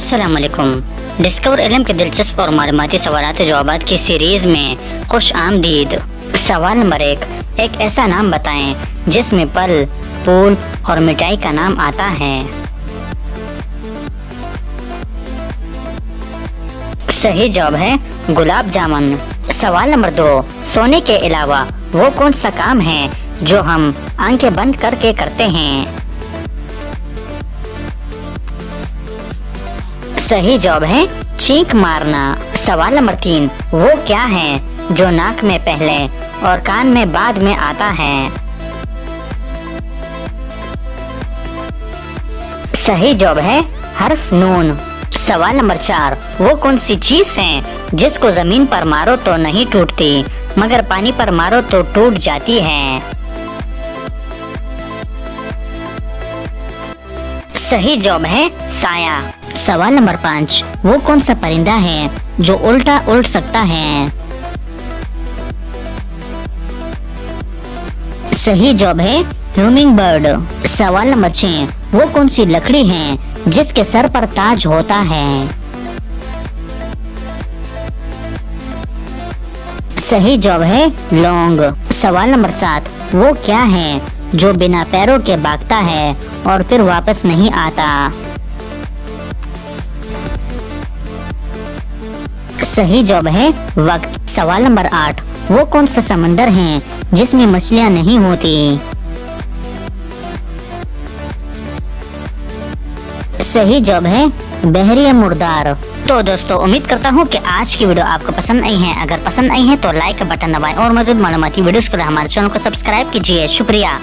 अस्सलाम वालेकुम। डिस्कवर इल्म के दिलचस्प और मालूमाती सवालात जवाबात की सीरीज में खुश आमदीद। सवाल नंबर 1, एक ऐसा नाम बताएं जिसमें फल, फूल और मिठाई का नाम आता है। सही जवाब है गुलाब जामुन। सवाल नंबर 2, सोने के अलावा वो कौन सा काम है जो हम आंखें बंद करके करते हैं। सही जवाब है चीख मारना। सवाल नंबर 3, वो क्या है जो नाक में पहले और कान में बाद में आता है। सही जवाब है हर्फ नून। सवाल नंबर 4, वो कौन सी चीज है जिसको जमीन पर मारो तो नहीं टूटती मगर पानी पर मारो तो टूट जाती है। सही जवाब है साया। सवाल नंबर 5, वो कौन सा परिंदा है जो उल्टा उड़ सकता है। सही जवाब है ह्यूमिंग बर्ड। सवाल नंबर 6, वो कौन सी लकड़ी है जिसके सर पर ताज होता है। सही जवाब है लौंग। सवाल नंबर 7, वो क्या है जो बिना पैरों के भागता है और फिर वापस नहीं आता। सही जवाब है वक्त। सवाल नंबर 8, वो कौन सा समंदर है जिसमें मछलियां नहीं होती। सही जवाब है बहरिया मुर्दार। तो दोस्तों, उम्मीद करता हूँ कि आज की वीडियो आपको पसंद आई है। अगर पसंद आई है तो लाइक का बटन दबाएं और मज़ीद मालूमाती वीडियोस के लिए हमारे चैनल को सब्सक्राइब कीजिए। शुक्रिया।